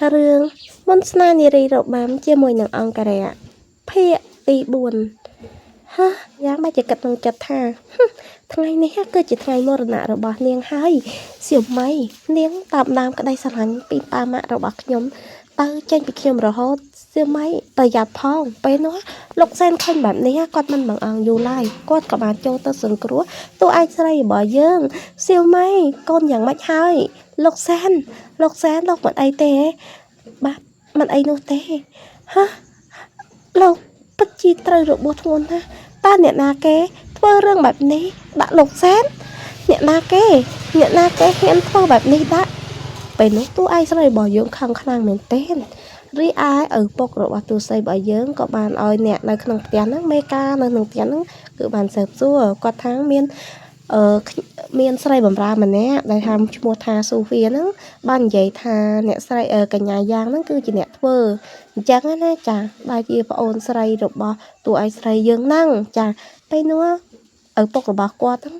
រឿងមន្តស្នេហ៍នារីរបាំជាមួយនឹងអង្គរៈភាគទី4ហាយ៉ាងម៉េចជាគិតក្នុងចិត្តថាថ្ងៃនេះគឺជាថ្ងៃមរណៈរបស់នាងហើយសៀវម៉ៃនាងតាមដានក្តីស្រឡាញ់ពីប៉ាម៉ាក់របស់ខ្ញុំទៅចេញពីខ្ញុំរហូតសៀវម៉ៃប្រយ័ត្នផងពេលនោះលោកសែនឃើញបែបនេះគាត់មិនបង្អង់យូរឡើយគាត់ក៏បានចូលទៅសង្គ្រោះតួឯកស្រីរបស់យើងសៀវម៉ៃកូនយ៉ាងម៉េចហើយលោកសែនលោកមិនអីទេបាទមិនអីនោះទេហាលោកពិតជាត្រូវរបួសធ្ងន់ណាស់តើអ្នកណាគេធ្វើរឿងបែបនេះដាក់លោកសែនអ្នកណាគេហ៊ានធ្វើបែបនេះដាក់ពេលនោះតួឯកស្រីរបស់យើងខឹងខ្លាំងមែនទែនរីឯឪពុករបស់ទូសីរបស់យើងក៏បានឲ្យអ្នកនៅក្នុងផ្ទះហ្នឹងមេការនៅក្នុងផ្ទះហ្នឹងគឺបានស៊ើបសួរគាត់ថាមានស្រីបំរើម្នាក់ដែលថាឈ្មោះថាស៊ូហ្វីហ្នឹងបាននិយាយថាអ្នកស្រីកញ្ញាយ៉ាងហ្នឹងគឺជាអ្នកធ្វើអញ្ចឹងណាចាដែលជាប្អូនស្រីរបស់តួឯកស្រីយើងហ្នឹងចាពេលនោះឪពុករបស់គាត់ហ្នឹង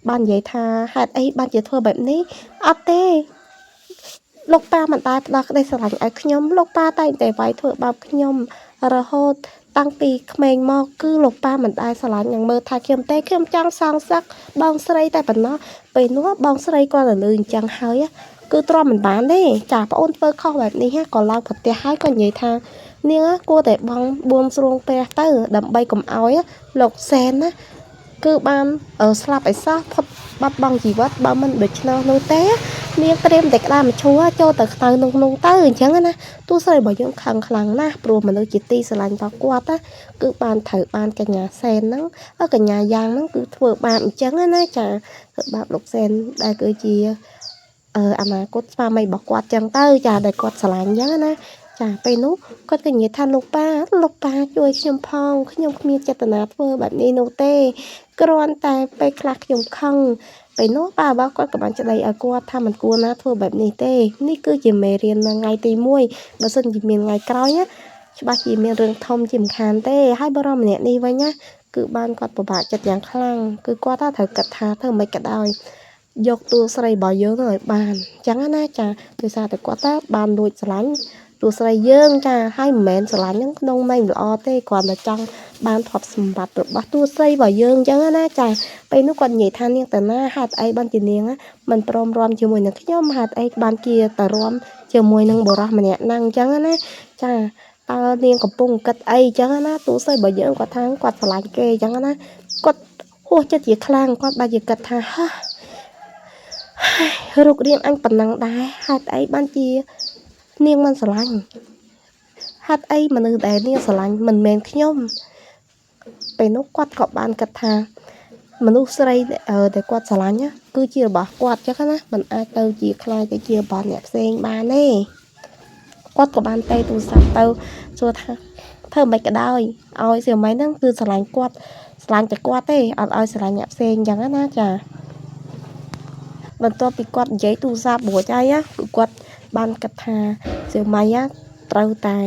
បាននិយាយថាហេតុអីបានជាធ្វើបែបនេះអត់ទេលោកប៉ាមិនដែលផ្ដោះក្តីស្រឡាញ់ឲ្យខ្ញុំលោកប៉ាតែងតែវាយធ្វើបាបខ្ញុំរហូតតាំងពីក្មេងមកគឺលោកប៉ាមិនដែលស្រឡាញ់នឹងមើលថាខ្ញុំទេខ្ញុំចង់សងសឹកបងស្រីតែប៉ុណ្ណោះពេលនោះបងស្រីគាត់ទៅលឺអញ្ចឹងហើយគឺទ្រាំមិនបានទេចាប្អូនធ្វើខុសបែបនេះក៏ឡើងប្រទះហើយក៏និយាយថានាងគួរតែបងបួងស្រួងព្រះទៅដើម្បីកុំឲ្យលោកសែនណាគឺបានស្លាប់ឲ្យសោះផុតបាត់បង់ជីវិតបើមិនដូច្នោះនោះទេនាងត្រៀមតែក្តាមឈួរចូលទៅខ្នើក្នុងទៅអញ្ចឹងណាទោះស្រីរបស់យើងខឹងខ្លាំងណាស់ព្រោះមនុស្សជាទីស្រឡាញ់របស់គាត់ណាគឺបានត្រូវបានកញ្ញាសែនហ្នឹងកញ្ញាយ៉ាងហ្នឹងគឺធ្វើបាបអញ្ចឹងណាចាធ្វើបាបលោកសែនដែលគឺជាអនាគតស្វាមីរបស់គាត់ចឹងទៅចាដែលគាត់ស្រឡាញ់អញ្ចឹងណាចាពេលនោះគាត់ក៏និយាយថាលោកប៉ាជួយខ្ញុំផងខ្ញុំគ្មានចេតនាធ្វើបែបនេះនោះទេគ្រាន់តែពេលខ្លះខ្ញុំខឹងពេលនោះប៉ារបស់គាត់ក៏បានច្ដីឲ្យគាត់ថាមិនគួរណាធ្វើបែបនេះទេនេះគឺជាមេរៀននៅថ្ងៃទី1បើសិនជាមានថ្ងៃក្រោយណាច្បាស់ជាមានរឿងធំជាមិនខានទេហើយបរិមម្នាក់នេះវិញណាគឺបានគាត់ពិបាកចិត្តយ៉ាងខ្លាំងគឺគាត់ថាត្រូវគិតថាធ្វើមិនក៏ដោយយកតួស្រីរបស់យើងទៅឲ្យបានអញ្ចឹងណាចាដោយសារតែគាត់ថាបានលួចស្រឡាញ់តួស្រីយើងចាហើយមិនមែនស្រឡាញ់ហ្នឹងក្នុងន័យល្អទេគាត់តែចង់បានទ្រព្យសម្បត្តិរបស់តួស្រីរបស់យើងអញ្ចឹងណាចាពេលនោះគាត់និយាយថានាងតាណាហេតុអីបានជានាងមិនព្រមរាំជាមួយនឹងខ្ញុំហេតុអីបានជាទៅរាំជាមួយនឹងបុរសម្នាក់ហ្នឹងអញ្ចឹងណាចាតើនាងកំពុងគិតអីអញ្ចឹងណាតួស្រីរបស់យើងគាត់ថាគាត់ស្រឡាញ់គេអញ្ចឹងណាគាត់ហួសចិត្តជាខ្លាំងគាត់បានជាគិតថារូបរាងអញប៉ុណ្ណឹងដែរហេតុអីបានជានាងមិនស្រឡាញ់ហេតុអីមនុស្សដែលនាងស្រឡាញ់មិនមែនខ្ញុំពេលនោះគាត់ក៏បានគិតថាមនុស្សស្រីដែលគាត់ស្រឡាញ់គឺជារបស់គាត់ចឹងណាមិនអាចទៅជាខ្លាយទៅជារបស់អ្នកផ្សេងបានទេគាត់ក៏បានទេទូរស័ព្ទទៅសួរថាធ្វើមិនក៏ដោយឲ្យសៀវម៉ៃហ្នឹងគឺស្រឡាញ់គាត់ស្រឡាញ់តែគាត់ទេអត់ឲ្យស្រឡាញ់អ្នកផ្សេងចឹងណាចាបន្ទាប់ពីគាត់និយាយទូរស័ព្ទរួចហើយគឺគាត់បានគិតថាសៀវម៉ៃត្រូវតែ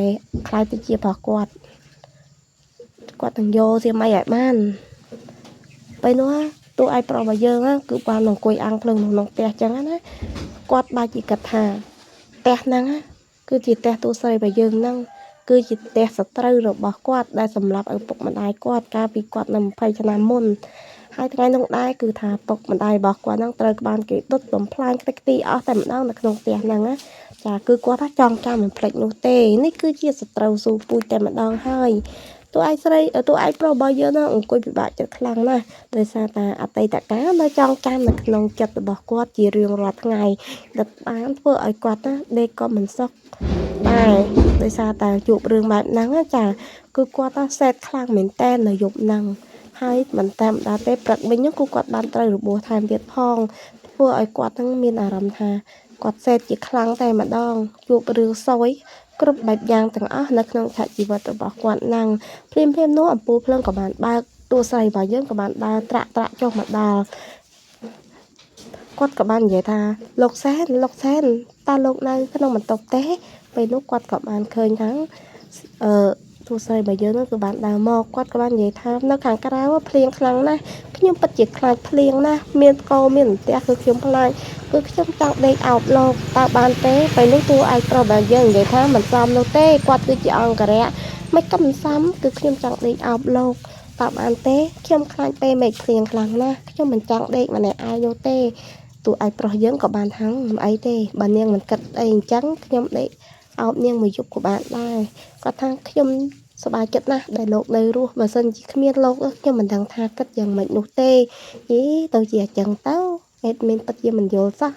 ខ្លាយទៅជារបស់គាត់នឹងយកសៀវម៉ៃឲ្យបានពេលនោះតួឯកប្រុសរបស់យើងគឺបានអង្គុយអាំងភ្លើងក្នុងផ្ទះចឹងណាគាត់បាច់ជាគិតថាផ្ទះហ្នឹងគឺជាផ្ទះតួស្រីរបស់យើងហ្នឹងគឺជាផ្ទះសត្រូវរបស់គាត់ដែលសម្លាប់ឪពុកម្ដាយគាត់កាលពីគាត់នៅ20ឆ្នាំមុនហើយថ្ងៃនោះដែរគឺថាពុកម្ដាយរបស់គាត់ហ្នឹងត្រូវបានគេដុតបំផ្លាញខ្ទេចខ្ទីអស់តែម្ដងនៅក្នុងផ្ទះហ្នឹងណាចាគឺគាត់ថាចង់ចាំមិនភ្លេចនោះទេនេះគឺជាសត្រូវស៊ូពូជតែម្ដងហើយតួឯកប្រុសរបស់យើងហ្នឹងអង្គុយពិបាកចិត្តខ្លាំងណាស់ដោយសារតែអតីតកាលនៅចង់ចាំនៅក្នុងចិត្តរបស់គាត់ជារៀងរាល់ថ្ងៃដែលបានធ្វើឲ្យគាត់ណាដេកក៏មិនសុខដែរដោយសារតែជួបរឿងបែបហ្នឹងចាគឺគាត់ថាសែតខ្លាំងមែនតែននៅយប់ហ្នឹងហើយមិនតាមដែរទេព្រឹកវិញគឺគាត់បានត្រូវរបួសថែមទៀតផងធ្វើឲ្យគាត់ហ្នឹងមានអារម្មណ៍ថាគាត់សែតជាខ្លាំងតែម្ដងជួបរឿងសោយគ្រប់បែបយ៉ាងទាំងអស់នៅក្នុងឆាកជីវិតរបស់គាត់ហ្នឹងភ្លាមនោះអំពូលភ្លើងក៏បានបើកតួស្រីរបស់យើងក៏បានដើរត្រាក់ចុះមកដល់គាត់ក៏បាននិយាយថាលោកសែនតើលោកនៅក្នុងបន្ទប់ទេពេលនោះគាត់ក៏បានឃើញថា ទូស្រីបើយើងនឹងគឺបានដើរមកគាត់ក៏បាននិយាយថានៅខាងក្រៅភ្លៀងខ្លាំងណាស់ខ្ញុំពិតជាខ្លាចភ្លៀងណាស់មានកោមានផ្ទះគឺខ្ញុំខ្លាចគឺខ្ញុំចង់ដេកអោបលោកតើបានទេពេលនោះតួឯកប្រុសដែលយើងនិយាយថាមិនសមនោះទេគាត់គឺជាអង្គរៈមិនក៏មិនសមគឺខ្ញុំចង់ដេកអោបលោកតើបានទេខ្ញុំខ្លាចពេលមេឃភ្លៀងខ្លាំងណាស់ខ្ញុំមិនចង់ដេកម្នាក់ឯងនោះទេតួឯកប្រុសយើងក៏បានថាមិនអីទេបើនាងមិនគិតអីអញ្ចឹងខ្ញុំដេកអោបនាងមួយយប់ក៏បានដែរគាត់ថាខ្ញុំសប្បាយចិត្តណាស់ដែលលោកនៅរស់បើសិនជាគ្មានលោកខ្ញុំមិនដឹងថាគិតយ៉ាងម៉េចនោះទេយីទៅជាអញ្ចឹងទៅអេដមីនពិតជាមិនយល់សោះ